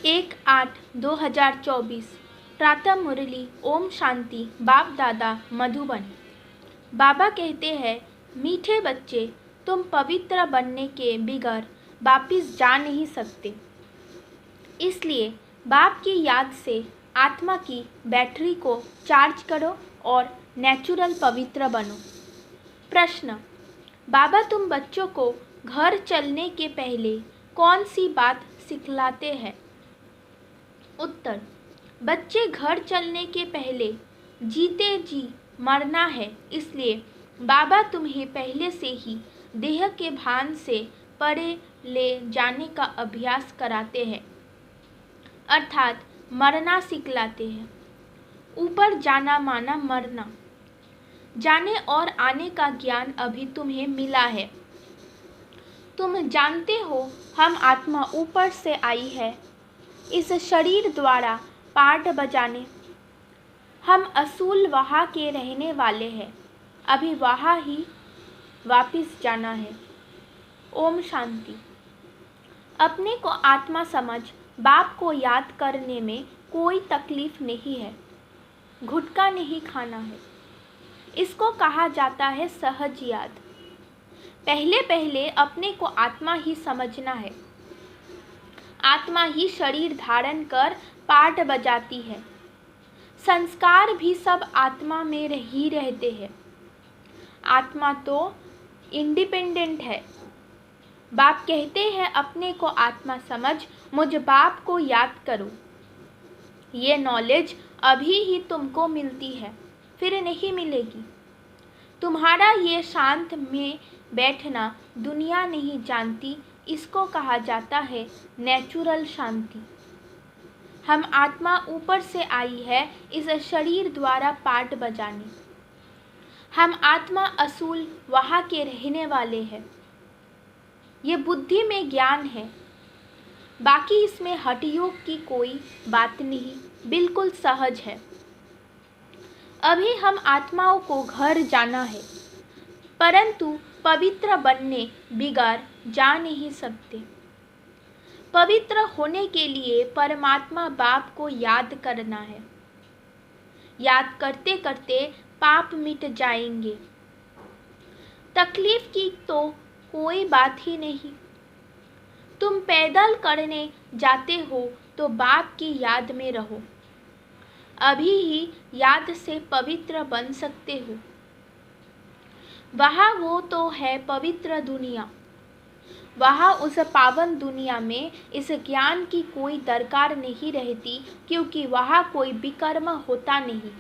1/8/2024 प्रातः मुरली। ओम शांति। बाप दादा मधुबन। बाबा कहते हैं, मीठे बच्चे, तुम पवित्र बनने के बिगैर वापिस जा नहीं सकते। इसलिए बाप की याद से आत्मा की बैटरी को चार्ज करो और नेचुरल पवित्र बनो। प्रश्न, बाबा तुम बच्चों को घर चलने के पहले कौन सी बात सिखलाते हैं? उत्तर, बच्चे घर चलने के पहले जीते जी मरना है, इसलिए बाबा तुम्हें पहले से ही देह के भान से परे ले जाने का अभ्यास कराते हैं, अर्थात मरना सिखलाते हैं। ऊपर जाना माना मरना। जाने और आने का ज्ञान अभी तुम्हें मिला है। तुम जानते हो हम आत्मा ऊपर से आई है इस शरीर द्वारा पाठ बजाने। हम असूल वहाँ के रहने वाले हैं, अभी वहाँ ही वापिस जाना है। ओम शांति। अपने को आत्मा समझ बाप को याद करने में कोई तकलीफ नहीं है। गुटखा नहीं खाना है। इसको कहा जाता है सहज याद। पहले पहले अपने को आत्मा ही समझना है। आत्मा ही शरीर धारण कर पाठ बजाती है। संस्कार भी सब आत्मा में ही रहते हैं। आत्मा तो इंडिपेंडेंट है। बाप कहते हैं अपने को आत्मा समझ मुझ बाप को याद करो। ये नॉलेज अभी ही तुमको मिलती है, फिर नहीं मिलेगी। तुम्हारा ये शांत में बैठना दुनिया नहीं जानती, इसको कहा जाता है नेचुरल शांति। हम आत्मा ऊपर से आई है इस शरीर द्वारा पाठ बजाने। हम आत्मा असूल वहाँ के रहने वाले हैं। ये बुद्धि में ज्ञान है, बाकी इसमें हठयोग की कोई बात नहीं, बिल्कुल सहज है। अभी हम आत्माओं को घर जाना है, परंतु पवित्र बनने बिगैर जा नहीं सकते। पवित्र होने के लिए परमात्मा बाप को याद करना है। याद करते करते पाप मिट जाएंगे। तकलीफ की तो कोई बात ही नहीं। तुम पैदल करने जाते हो तो बाप की याद में रहो। अभी ही याद से पवित्र बन सकते हो। वहाँ वो तो है पवित्र दुनिया। वहाँ उस पावन दुनिया में इस ज्ञान की कोई दरकार नहीं रहती, क्योंकि वहाँ कोई विकर्म होता नहीं।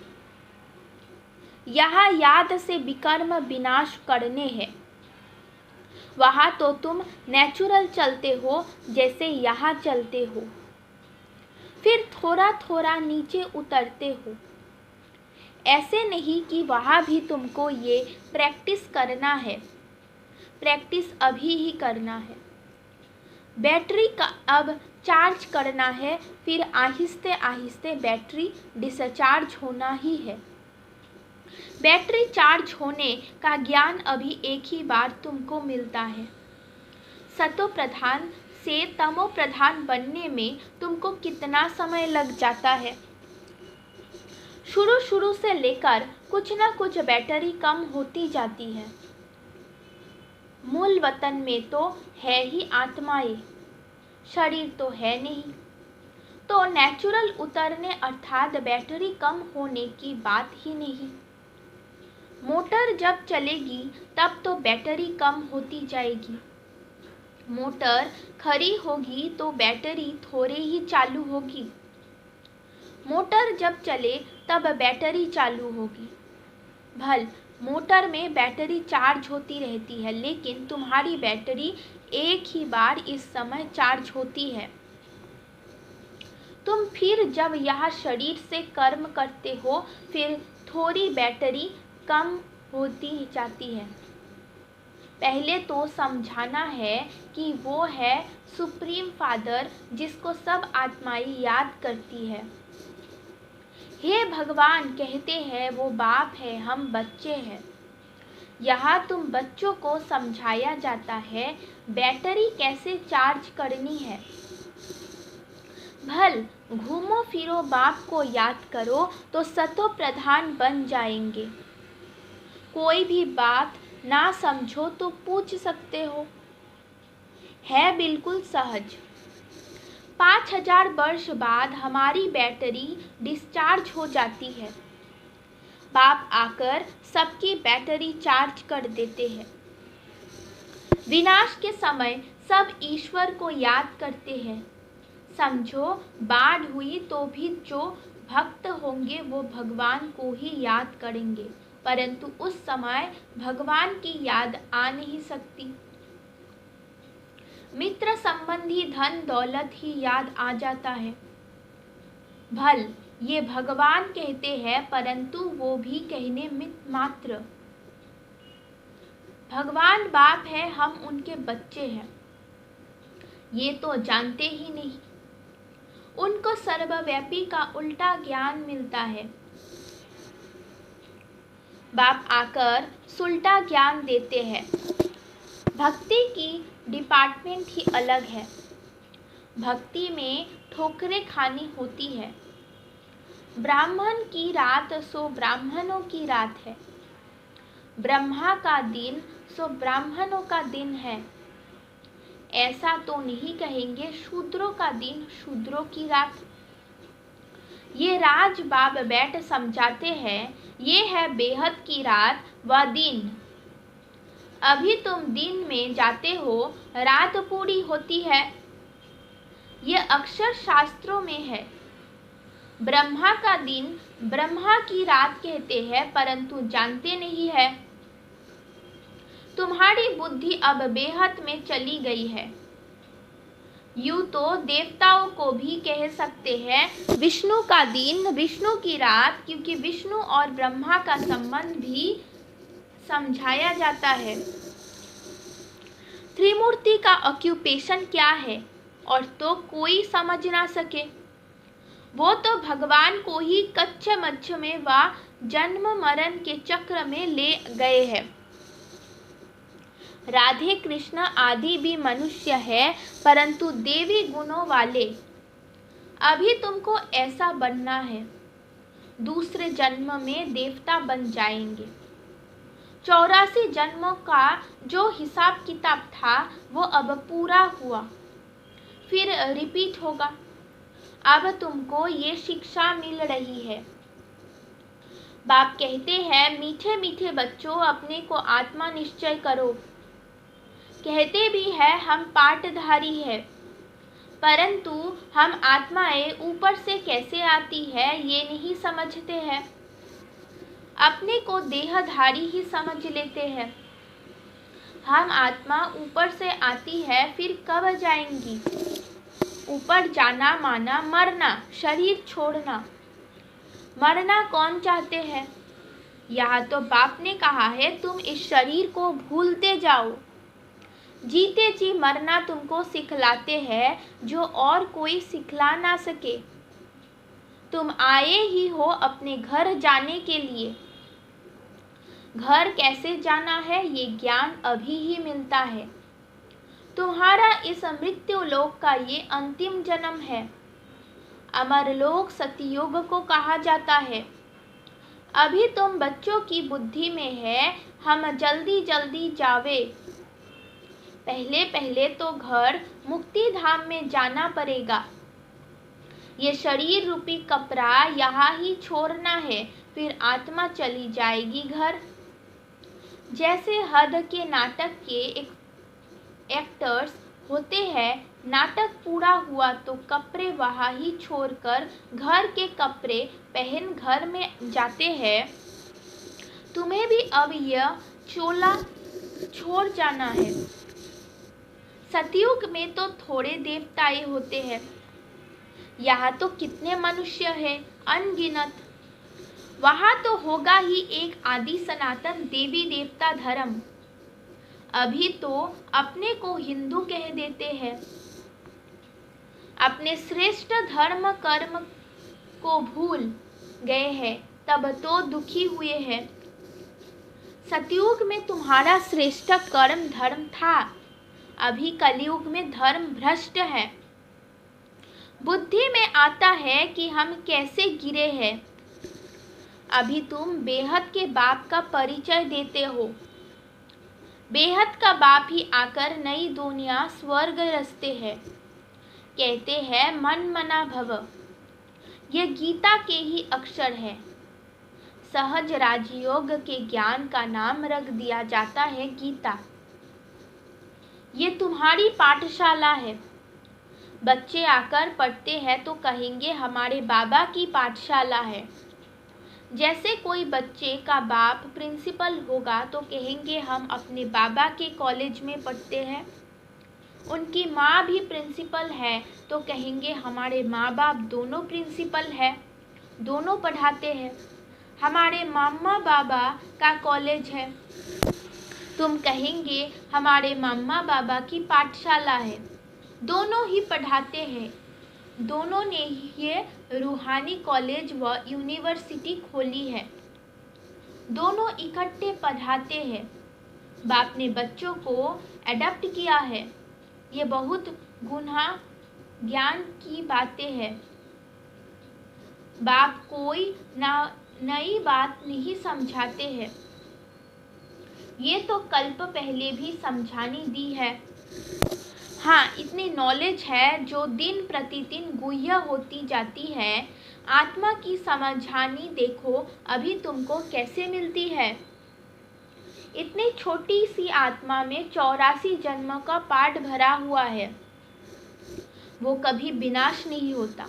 यहाँ याद से विकर्म विनाश करने हैं। वहाँ तो तुम नेचुरल चलते हो जैसे यहाँ चलते हो, फिर थोड़ा थोड़ा नीचे उतरते हो। ऐसे नहीं कि वहाँ भी तुमको ये प्रैक्टिस करना है। प्रैक्टिस अभी ही करना है। बैटरी का अब चार्ज करना है, फिर आहिस्ते आहिस्ते बैटरी डिस्चार्ज होना ही है। बैटरी चार्ज होने का ज्ञान अभी एक ही बार तुमको मिलता है। सतो प्रधान से तमो प्रधान बनने में तुमको कितना समय लग जाता है? शुरू से लेकर कुछ ना कुछ बैटरी कम होती जाती है। मूल वतन में तो है ही आत्माएं, शरीर तो है नहीं। तो नेचुरल उतरने अर्थात बैटरी कम होने की बात ही नहीं। मोटर जब चलेगी तब तो बैटरी कम होती जाएगी। मोटर खड़ी होगी तो बैटरी थोड़े ही चालू होगी। मोटर जब चले तब बैटरी चालू होगी। भल मोटर में बैटरी चार्ज होती रहती है, लेकिन तुम्हारी बैटरी एक ही बार इस समय चार्ज होती है। तुम फिर जब यह शरीर से कर्म करते हो, फिर थोड़ी बैटरी कम होती जाती है। पहले तो समझाना है कि वो है सुप्रीम फादर, जिसको सब आत्माएं याद करती है। हे भगवान कहते हैं वो बाप है, हम बच्चे हैं। यहाँ तुम बच्चों को समझाया जाता है बैटरी कैसे चार्ज करनी है। भल घूमो फिरो बाप को याद करो तो सतो प्रधान बन जाएंगे। कोई भी बात ना समझो तो पूछ सकते हो, है बिल्कुल सहज। 5000 वर्ष बाद हमारी बैटरी डिस्चार्ज हो जाती है। बाप आकर सबकी बैटरी चार्ज कर देते हैं। विनाश के समय सब ईश्वर को याद करते हैं। समझो बाढ़ हुई तो भी जो भक्त होंगे वो भगवान को ही याद करेंगे, परंतु उस समय भगवान की याद आ नहीं सकती। मित्र संबंधी धन दौलत ही याद आ जाता है। भल ये भगवान कहते हैं, परंतु वो भी कहने मात्र। भगवान बाप है, हम उनके बच्चे हैं, ये तो जानते ही नहीं। उनको सर्वव्यापी का उल्टा ज्ञान मिलता है। बाप आकर सुल्टा ज्ञान देते हैं। भक्ति की डिपार्टमेंट ही अलग है। भक्ति में ठोकरें खानी होती है। ब्राह्मण की रात सो ब्राह्मणों की रात है। ब्रह्मा का दिन सो ब्राह्मणों का दिन है। ऐसा तो नहीं कहेंगे शूद्रों का दिन शूद्रों की रात। ये राज बाब बैठ समझाते हैं, ये है बेहद की रात व दिन। अभी तुम दिन में जाते हो, रात पूरी होती है। ये अक्षर शास्त्रों में है। ब्रह्मा का दिन ब्रह्मा की रात कहते हैं, परंतु जानते नहीं है। तुम्हारी बुद्धि अब बेहद में चली गई है। यूं तो देवताओं को भी कह सकते हैं विष्णु का दिन विष्णु की रात, क्योंकि विष्णु और ब्रह्मा का संबंध भी समझाया जाता है। त्रिमूर्ति का ऑक्यूपेशन क्या है और तो कोई समझ ना सके। वो तो भगवान को ही कच्चे मच्छ में व जन्म मरण के चक्र में ले गए हैं। राधे कृष्ण आदि भी मनुष्य है, परंतु देवी गुणों वाले। अभी तुमको ऐसा बनना है, दूसरे जन्म में देवता बन जाएंगे। 84 जन्मों का जो हिसाब किताब था वो अब पूरा हुआ, फिर रिपीट होगा। अब तुमको ये शिक्षा मिल रही है। बाप कहते हैं मीठे मीठे बच्चों अपने को आत्मा निश्चय करो। कहते भी है हम पाठधारी है, परंतु हम आत्माएं ऊपर से कैसे आती है ये नहीं समझते हैं। अपने को देहधारी ही समझ लेते हैं। हम आत्मा ऊपर से आती है, फिर कब जाएंगी? ऊपर जाना माना मरना, शरीर छोड़ना। मरना कौन चाहते हैं? यहाँ तो बाप ने कहा है तुम इस शरीर को भूलते जाओ। जीते जी मरना तुमको सिखलाते हैं, जो और कोई सिखला ना सके। तुम आए ही हो अपने घर जाने के लिए। घर कैसे जाना है ये ज्ञान अभी ही मिलता है। तुम्हारा इस मृत्यु लोक का ये अंतिम जन्म है। अमरलोक सतयुग को कहा जाता है। अभी तुम बच्चों की बुद्धि में है हम जल्दी जल्दी जावे। पहले पहले तो घर मुक्ति धाम में जाना पड़ेगा। ये शरीर रूपी कपड़ा यहाँ ही छोड़ना है, फिर आत्मा चली जाएगी घर। जैसे हद के नाटक के एक्टर्स होते हैं, नाटक पूरा हुआ तो कपड़े वहाँ ही छोड़कर घर के कपड़े पहन घर में जाते हैं। तुम्हें भी अब यह चोला छोड़ जाना है। सतयुग में तो थोड़े देवताएं होते हैं, यहाँ तो कितने मनुष्य हैं अनगिनत। वहाँ तो होगा ही एक आदि सनातन देवी देवता धर्म। अभी तो अपने को हिंदू कह देते हैं। अपने श्रेष्ठ धर्म कर्म को भूल गए हैं, तब तो दुखी हुए हैं। सतयुग में तुम्हारा श्रेष्ठ कर्म धर्म था, अभी कलयुग में धर्म भ्रष्ट है। बुद्धि में आता है कि हम कैसे गिरे हैं। अभी तुम बेहद के बाप का परिचय देते हो। बेहद का बाप ही आकर नई दुनिया स्वर्ग रचते हैं। कहते हैं मन मना भव। ये गीता के ही अक्षर है। सहज राजयोग के ज्ञान का नाम रख दिया जाता है गीता। ये तुम्हारी पाठशाला है। बच्चे आकर पढ़ते हैं तो कहेंगे हमारे बाबा की पाठशाला है। जैसे कोई बच्चे का बाप प्रिंसिपल होगा तो कहेंगे हम अपने बाबा के कॉलेज में पढ़ते हैं। उनकी माँ भी प्रिंसिपल है तो कहेंगे हमारे माँ बाप दोनों प्रिंसिपल है, दोनों पढ़ाते हैं। हमारे मामा बाबा का कॉलेज है, तुम कहेंगे हमारे मामा बाबा की पाठशाला है, दोनों ही पढ़ाते हैं। दोनों ने ये रूहानी कॉलेज व यूनिवर्सिटी खोली है, दोनों इकट्ठे पढ़ाते हैं। बाप ने बच्चों को अडॉप्ट किया है। ये बहुत गुना ज्ञान की बातें हैं। बाप कोई नई बात नहीं समझाते हैं। ये तो कल्प पहले भी समझानी दी है। हाँ, इतनी नॉलेज है जो दिन प्रतिदिन गुह्य होती जाती है। आत्मा की समझानी देखो अभी तुमको कैसे मिलती है। इतनी छोटी सी आत्मा में 84 जन्म का पाठ भरा हुआ है। वो कभी विनाश नहीं होता।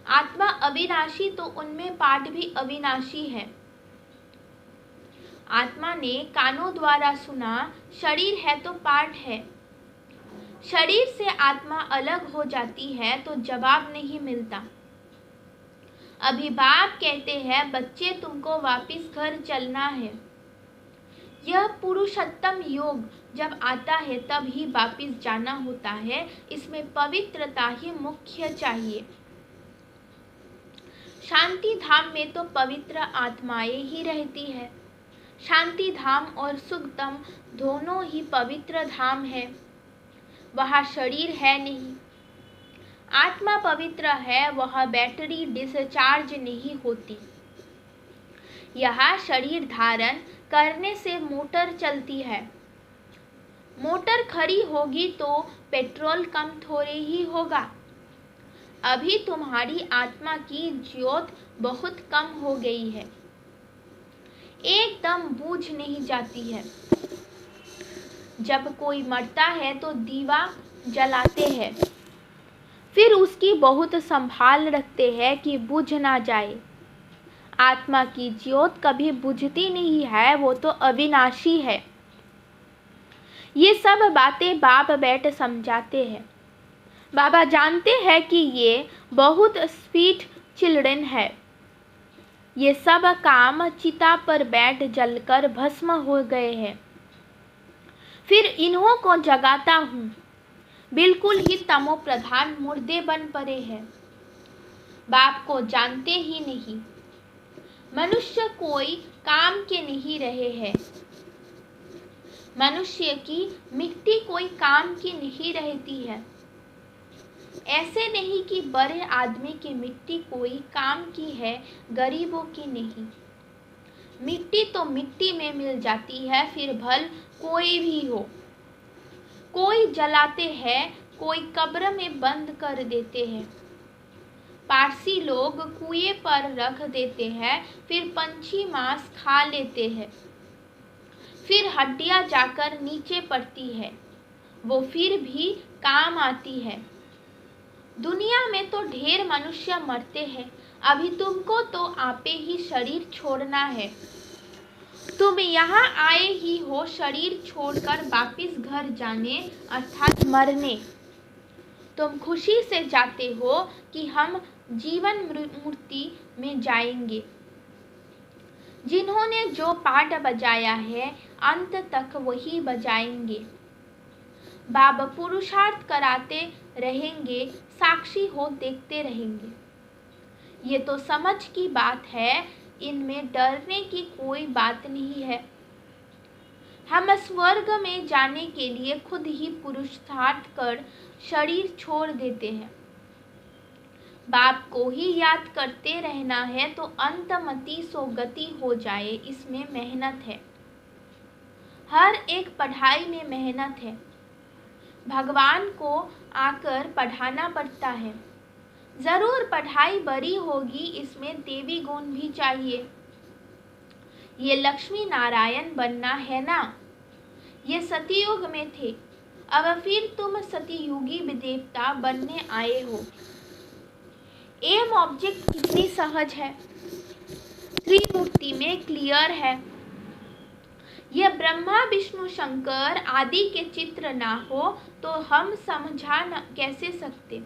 आत्मा अविनाशी तो उनमें पाठ भी अविनाशी है। आत्मा ने कानों द्वारा सुना, शरीर है तो पाठ है। शरीर से आत्मा अलग हो जाती है तो जवाब नहीं मिलता। अभी बाप कहते हैं बच्चे तुमको वापिस घर चलना है। यह पुरुषोत्तम योग जब आता है तब ही वापिस जाना होता है। इसमें पवित्रता ही मुख्य चाहिए। शांति धाम में तो पवित्र आत्माएं ही रहती है। शांति धाम और सुखधाम दोनों ही पवित्र धाम है। वहाँ शरीर है नहीं। आत्मा पवित्र है, वह बैटरी डिस्चार्ज नहीं होती। यहाँ शरीर धारण करने से मोटर चलती है। मोटर खड़ी होगी तो पेट्रोल कम थोड़े ही होगा। अभी तुम्हारी आत्मा की ज्योत बहुत कम हो गई है, एकदम बूझ नहीं जाती है। जब कोई मरता है तो दीवा जलाते हैं, फिर उसकी बहुत संभाल रखते हैं कि बुझ ना जाए। आत्मा की ज्योत कभी बुझती नहीं है, वो तो अविनाशी है। ये सब बातें बाप बैठ समझाते हैं। बाबा जानते हैं कि ये बहुत स्वीट चिल्ड्रन है। ये सब काम चिता पर बैठ जलकर भस्म हो गए हैं। फिर इन्हों को जगाता हूँ। बिल्कुल ही तमो प्रधान मुर्दे बन पड़े हैं। बाप को जानते ही नहीं। मनुष्य कोई काम के नहीं रहे हैं। मनुष्य की मिट्टी कोई काम की नहीं रहती है। ऐसे नहीं कि बड़े आदमी की मिट्टी कोई काम की है, गरीबों की नहीं। मिट्टी तो मिट्टी में मिल जाती है, फिर भल कोई भी हो। कोई जलाते हैं, कोई कब्र में बंद कर देते हैं। पारसी लोग कुएं पर रख देते हैं, फिर पंछी मांस खा लेते हैं। फिर हड्डियां जाकर नीचे पड़ती है, वो फिर भी काम आती है। दुनिया में तो ढेर मनुष्य मरते हैं। अभी तुमको तो आपे ही शरीर छोड़ना है। तुम यहाँ आए ही हो शरीर छोड़कर वापिस घर जाने अर्थात मरने। तुम खुशी से जाते हो कि हम जीवन मूर्ति में जाएंगे। जिन्होंने जो पाठ बजाया है अंत तक वही बजाएंगे। बाबा पुरुषार्थ कराते रहेंगे, साक्षी हो देखते रहेंगे। ये तो समझ की बात है, इनमें डरने की कोई बात नहीं है। हम स्वर्ग में जाने के लिए खुद ही पुरुषार्थ कर शरीर छोड़ देते हैं। बाप को ही याद करते रहना है तो अंतमति सो गति हो जाए, इसमें मेहनत है। हर एक पढ़ाई में मेहनत है। भगवान को आकर पढ़ाना पड़ता है। जरूर पढ़ाई बड़ी होगी, इसमें देवी गुण भी चाहिए। ये लक्ष्मी नारायण बनना है ना। ये सतयुग में थे, अब फिर तुम सतयुगी देवता बनने आए हो। एम ऑब्जेक्ट कितनी सहज है, त्रिमूर्ति में क्लियर है। यह ब्रह्मा विष्णु शंकर आदि के चित्र ना हो तो हम समझा कैसे सकते।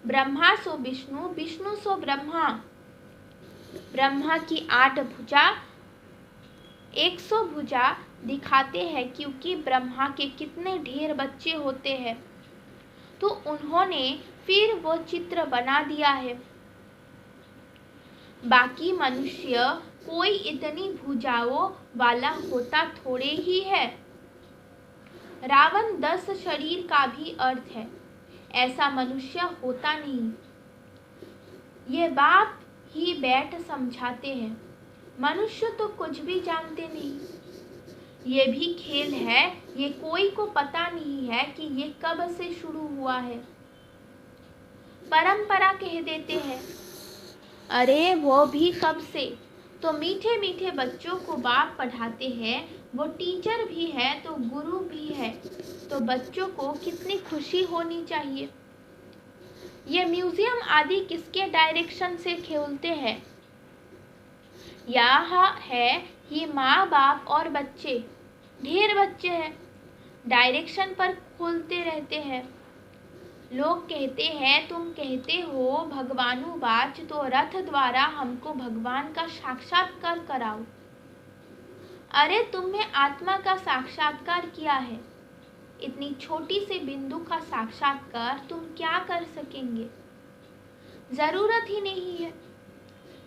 ब्रह्मा सो विष्णु, विष्णु सो ब्रह्मा। ब्रह्मा की 8 भुजा 100 भुजा दिखाते हैं, क्योंकि ब्रह्मा के कितने ढेर बच्चे होते हैं, तो उन्होंने फिर वो चित्र बना दिया है। बाकी मनुष्य कोई इतनी भुजाओं वाला होता थोड़े ही है। रावण 10 शरीर का भी अर्थ है, ऐसा मनुष्य होता नहीं। ये बाप ही बैठ समझाते हैं, मनुष्य तो कुछ भी जानते नहीं। ये भी खेल है, ये कोई को पता नहीं है कि ये कब से शुरू हुआ है। परंपरा कह देते हैं, अरे वो भी कब से। तो मीठे मीठे बच्चों को बाप पढ़ाते हैं, वो टीचर भी है तो गुरु भी है, तो बच्चों को कितनी खुशी होनी चाहिए। ये म्यूजियम आदि किसके डायरेक्शन से खोलते हैं? यहाँ है ये माँ बाप और बच्चे, ढेर बच्चे हैं, डायरेक्शन पर खोलते रहते हैं। लोग कहते हैं, तुम कहते हो भगवानुवाच, तो रथ द्वारा हमको भगवान का साक्षात्कार कराओ। अरे तुमने आत्मा का साक्षात्कार किया है, इतनी छोटी सी बिंदु का साक्षात्कार तुम क्या कर सकेंगे? जरूरत ही नहीं है।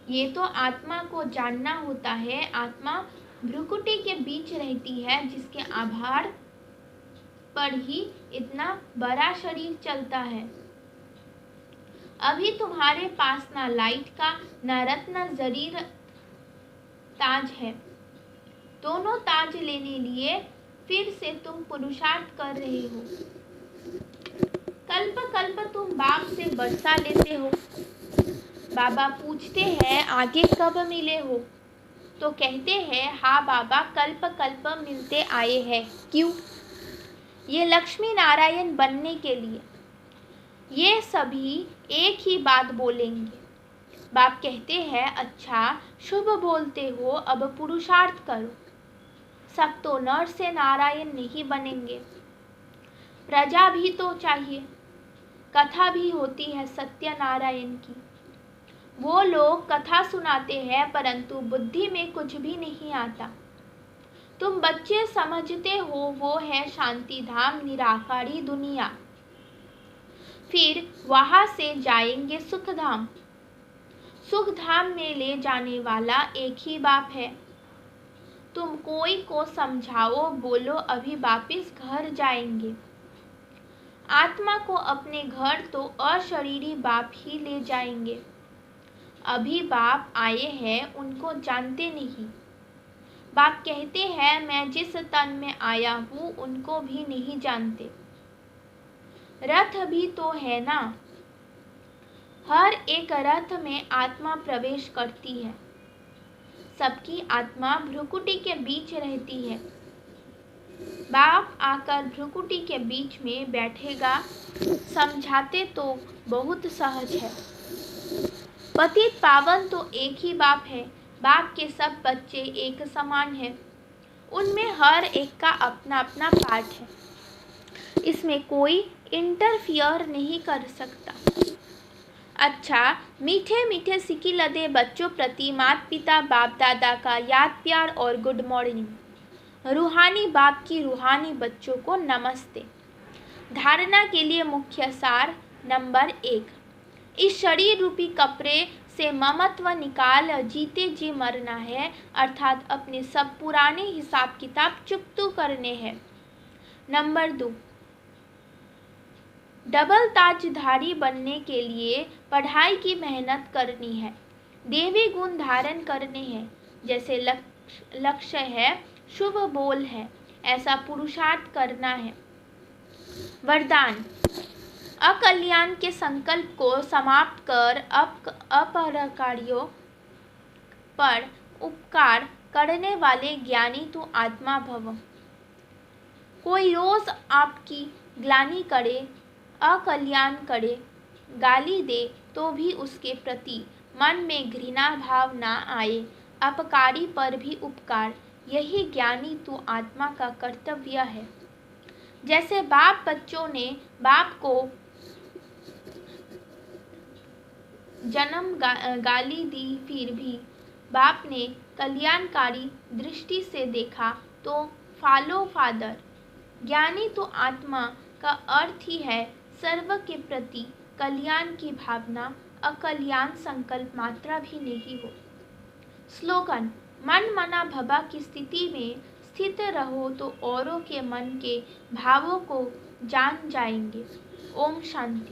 ये तो आत्मा को जानना होता है। आत्मा भ्रुकुटी के बीच रहती है, जिसके आधार पर ही इतना बड़ा शरीर चलता है। अभी तुम्हारे पास ना लाइट का ना रत्न जरीर ताज है। दोनों ताज लेने लिए फिर से तुम पुरुषार्थ कर रहे हो। कल्प कल्प तुम बाप से बरसा लेते हो। बाबा पूछते हैं, आगे कब मिले हो? तो कहते हैं, हाँ बाबा, कल्प कल्प मिलते आए हैं। क्यों? ये लक्ष्मी नारायण बनने के लिए। ये सभी एक ही बात बोलेंगे। बाप कहते हैं, अच्छा शुभ बोलते हो, अब पुरुषार्थ करो। सब तो नर से नारायण नहीं बनेंगे, प्रजा भी तो चाहिए। कथा भी होती है सत्यनारायण की। वो लोग कथा सुनाते हैं, परंतु बुद्धि में कुछ भी नहीं आता। तुम बच्चे समझते हो वो है शांति धाम, निराकारी दुनिया। फिर वहां से जाएंगे सुख धाम। सुख धाम में ले जाने वाला एक ही बाप है। तुम कोई को समझाओ, बोलो अभी वापिस घर जाएंगे। आत्मा को अपने घर तो अशरीरी बाप ही ले जाएंगे। अभी बाप आए हैं, उनको जानते नहीं। बाप कहते हैं, मैं जिस तन में आया हूँ उनको भी नहीं जानते। रथ भी तो है ना। हर एक रथ में आत्मा प्रवेश करती है। सबकी आत्मा भ्रुकुटी के बीच रहती है। बाप आकर भ्रुकुटी के बीच में बैठेगा। समझाते तो बहुत सहज है। पतित पावन तो एक ही बाप है। बाप के सब बच्चे एक समान हैं। उनमें हर एक का अपना अपना पार्ट है। इसमें कोई इंटरफियर नहीं कर सकता। अच्छा, मीठे मीठे सिकी लदे बच्चों प्रति माता पिता बाप दादा का याद प्यार और गुड मॉर्निंग। रूहानी बाप की रूहानी बच्चों को नमस्ते। धारणा के लिए मुख्य सार नंबर 1, इस शरीर रूपी कपड़े से ममत्व निकाल जीते जी मरना है, अर्थात अपने सब पुराने हिसाब किताब चुकतू करने हैं। नंबर 2, डबल ताजधारी बनने के लिए पढ़ाई की मेहनत करनी है, देवी गुण धारण करने हैं। जैसे लक्ष्य है, शुभ बोल है, ऐसा पुरुषार्थ करना है। वरदान, अकल्याण के संकल्प को समाप्त कर अपरकारियों पर उपकार करने वाले ज्ञानी तू आत्मा भव। कोई रोज आपकी ग्लानि करे, अकल्याण करे, गाली दे तो भी उसके प्रति मन में घृणा भाव ना आए, अपकारी पर भी उपकार, यही ज्ञानी तू आत्मा का कर्तव्य है। जैसे बाप बच्चों ने बाप को जन्म गाली दी, फिर भी बाप ने कल्याणकारी दृष्टि से देखा तो फॉलो फादर। ज्ञानी तो आत्मा का अर्थ ही है सर्व के प्रति कल्याण की भावना, अकल्याण संकल्प मात्रा भी नहीं हो। स्लोगन, मन मना भवा की स्थिति में स्थित रहो तो औरों के मन के भावों को जान जाएंगे। ओम शांति।